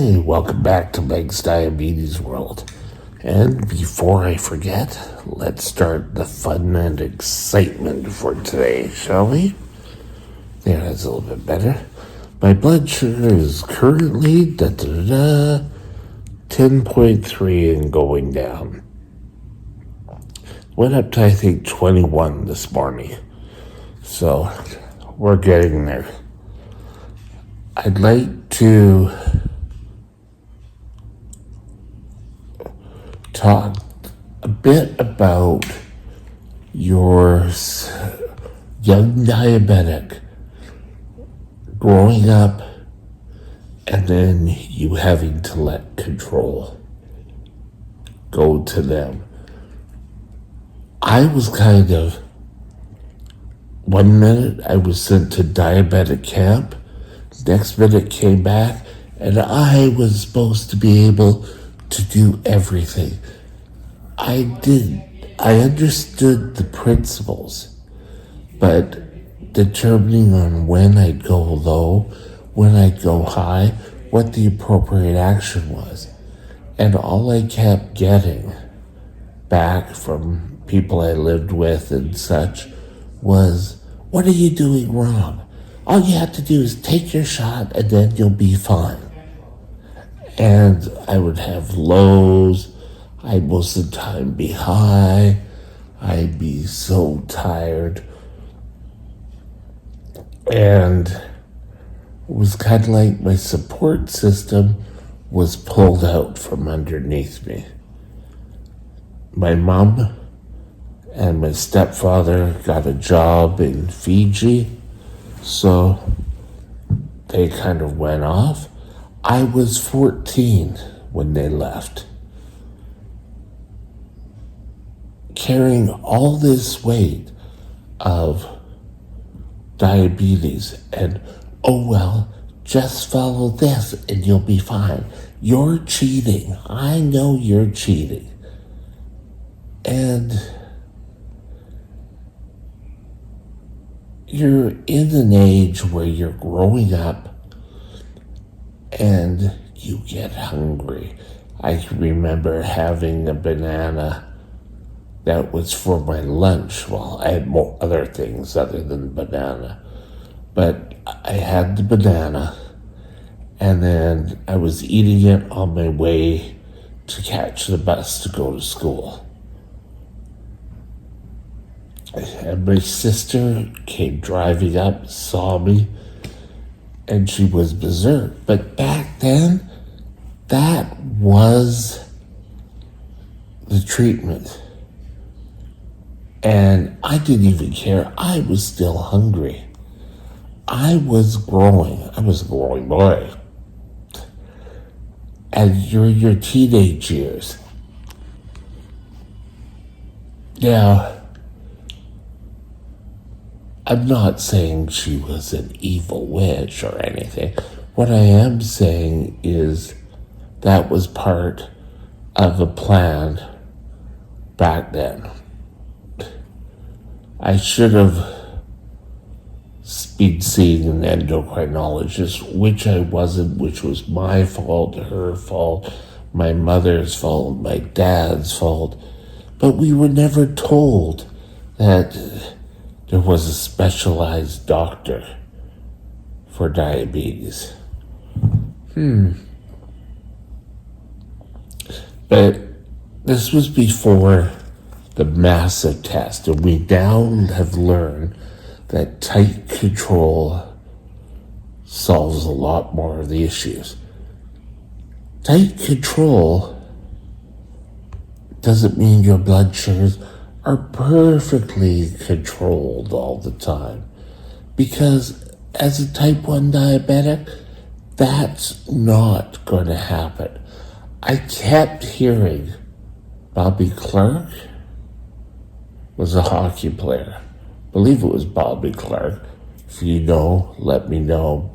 Hey, welcome back to Meg's Diabetes World. And before I forget, let's start the fun and excitement for today, shall we? There, that's a little bit better. My blood sugar is currently 10.3 and going down. Went up to, I think, 21 this morning. So, we're getting there. I'd like to talk a bit about your young diabetic growing up and then you having to let control go to them. I was kind of, 1 minute I was sent to diabetic camp, next minute came back, and I was supposed to be able to do everything. I understood the principles, but determining on when I'd go low, when I'd go high, what the appropriate action was. And all I kept getting back from people I lived with and such was, what are you doing wrong? All you have to do is take your shot and then you'll be fine. And I would have lows. I'd most of the time be high. I'd be so tired. And it was kind of like my support system was pulled out from underneath me. My mom and my stepfather got a job in Fiji, so they kind of went off. I was 14 when they left, carrying all this weight of diabetes and, oh well, just follow this and you'll be fine. You're cheating. I know you're cheating. And you're in an age where you're growing up and you get hungry. I remember having a banana that was for my lunch. Well, I had more other things other than banana. But I had the banana, and then I was eating it on my way to catch the bus to go to school. And my sister came driving up, saw me, and she was berserk. But back then, that was the treatment. And I didn't even care. I was still hungry. I was growing. I was a growing boy. And you're your teenage years. Now, I'm not saying she was an evil witch or anything. What I am saying is that was part of a plan back then. I should have been seeing an endocrinologist, which I wasn't, which was my fault, her fault, my mother's fault, my dad's fault. But we were never told that there was a specialized doctor for diabetes. But this was before the massive test, and we now have learned that tight control solves a lot more of the issues. Tight control doesn't mean your blood sugars are perfectly controlled all the time. Because as a type 1 diabetic, that's not going to happen. I kept hearing Bobby Clark was a hockey player. I believe it was Bobby Clark. If you know, let me know.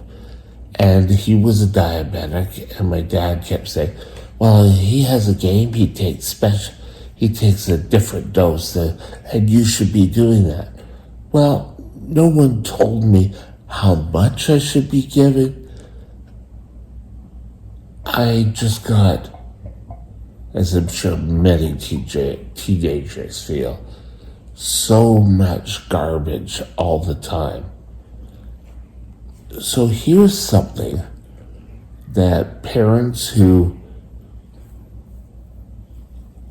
And he was a diabetic, and my dad kept saying, well, he has a game, he takes a different dose, and you should be doing that. Well, no one told me how much I should be giving. I just got, as I'm sure many teenagers feel, so much garbage all the time. So here's something that parents who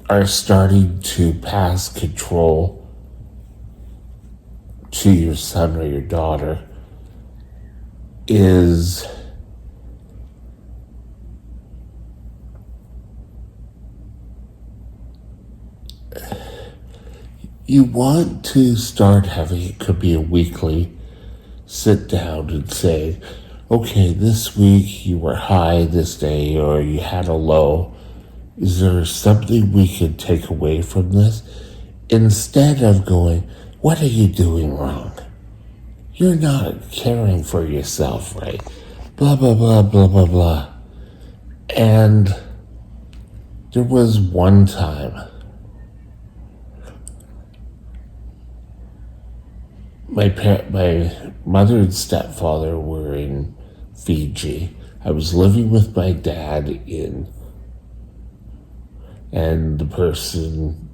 are starting to pass control to your son or your daughter is you want to start having, it could be a weekly sit down and say, okay, this week you were high this day or you had a low. Is there something we can take away from this? Instead of going, what are you doing wrong? You're not caring for yourself, right? Blah, blah, blah, blah, blah, blah. And there was one time my mother and stepfather were in Fiji. I was living with my dad and the person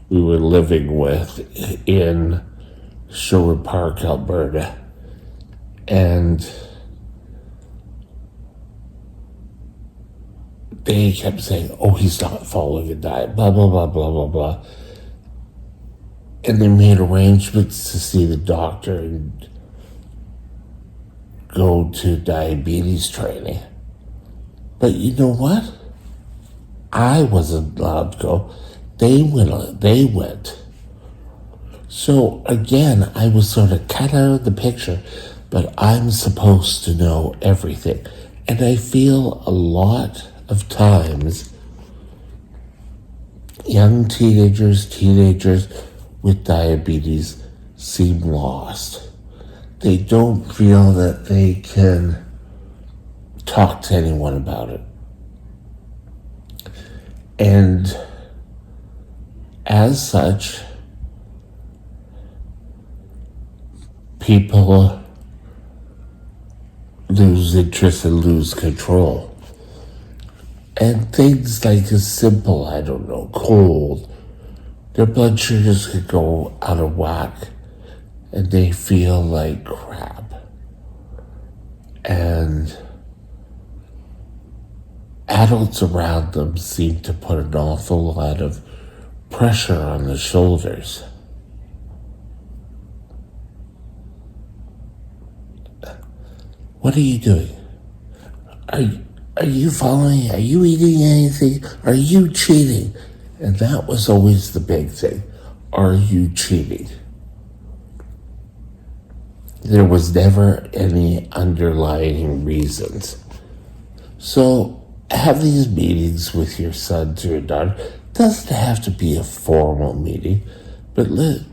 we were living with in Sherwood Park, Alberta. And they kept saying, oh, he's not following a diet, blah, blah, blah, blah, blah, blah. And they made arrangements to see the doctor and go to diabetes training. But you know what? I wasn't allowed to go. They went. So again, I was sort of cut out of the picture, but I'm supposed to know everything. And I feel a lot of times young teenagers with diabetes seem lost. They don't feel that they can talk to anyone about it. And as such, people lose interest and lose control. And things like as simple, I don't know, cold, their blood sugars could go out of whack and they feel like crap. And adults around them seem to put an awful lot of pressure on the shoulders. What are you doing? Are you following? Are you eating anything? Are you cheating? And that was always the big thing. Are you cheating? There was never any underlying reasons. So have these meetings with your sons or your daughter. It doesn't have to be a formal meeting, but let's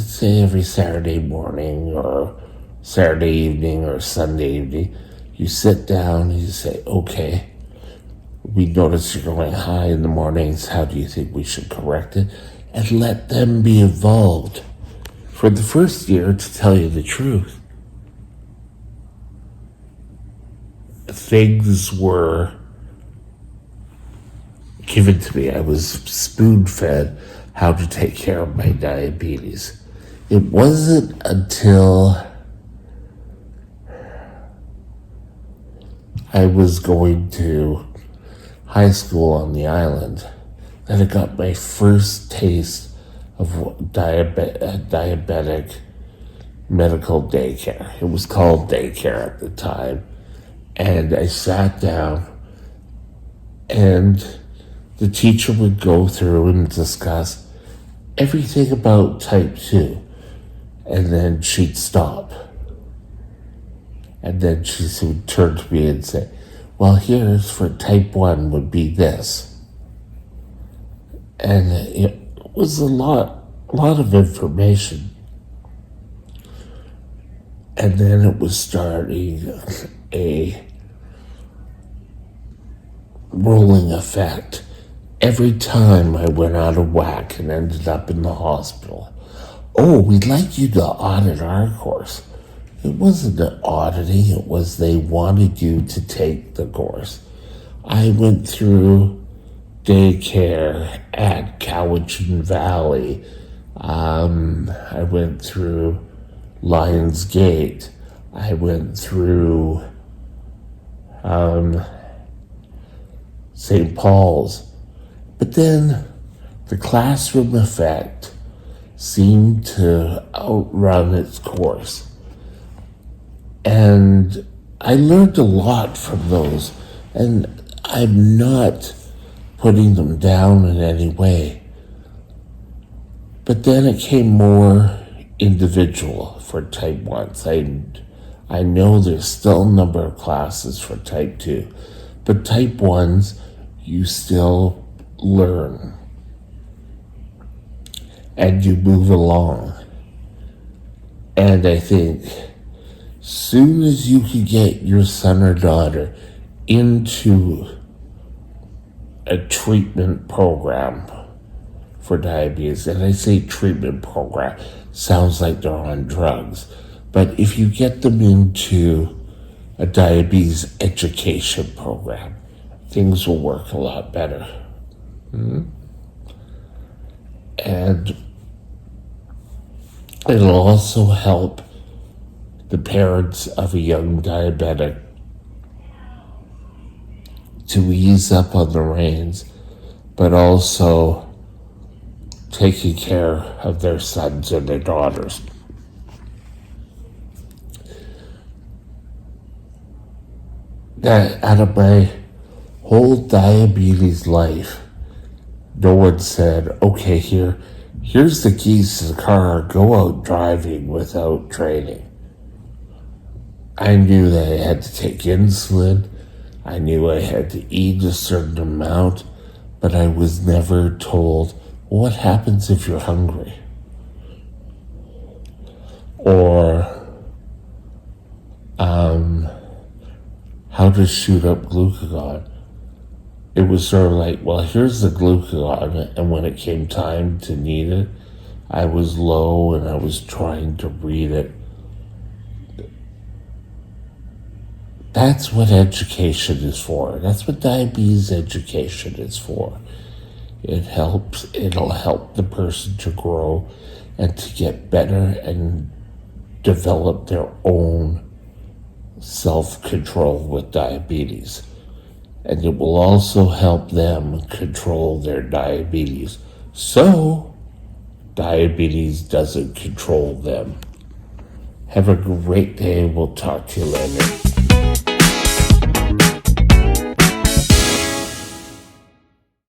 say every Saturday morning or Saturday evening or Sunday evening, you sit down and you say, okay, we notice you're going high in the mornings. How do you think we should correct it? And let them be involved. For the first year, to tell you the truth, things were given to me. I was spoon-fed how to take care of my diabetes. It wasn't until I was going to high school on the island that I got my first taste of diabetic medical daycare. It was called daycare at the time. And I sat down and the teacher would go through and discuss everything about type 2. And then she'd stop. And then she would turn to me and say, well, here's for type 1 would be this. And it was a lot of information. And then it was starting a rolling effect. Every time I went out of whack and ended up in the hospital, oh, we'd like you to audit our course. It wasn't an auditing, it was they wanted you to take the course. I went through daycare at Cowichan Valley. I went through Lions Gate. I went through St. Paul's. But then the classroom effect seemed to outrun its course. And I learned a lot from those. And I'm not putting them down in any way. But then it came more individual for type 1s. I know there's still a number of classes for type 2, but type 1s, you still learn and you move along. And I think soon as you can get your son or daughter into a treatment program for diabetes, and I say treatment program, sounds like they're on drugs, but if you get them into a diabetes education program, things will work a lot better. And it'll also help the parents of a young diabetic to ease up on the reins, but also taking care of their sons and their daughters. Out of my whole diabetes life, no one said, okay, here's the keys to the car, go out driving without training. I knew that I had to take insulin. I knew I had to eat a certain amount, but I was never told, what happens if you're hungry? Or how to shoot up glucagon. It was sort of like, well, here's the glucagon, and when it came time to need it, I was low and I was trying to read it. That's what education is for. That's what diabetes education is for. It'll help the person to grow and to get better and develop their own self-control with diabetes. And it will also help them control their diabetes, so diabetes doesn't control them. Have a great day. We'll talk to you later.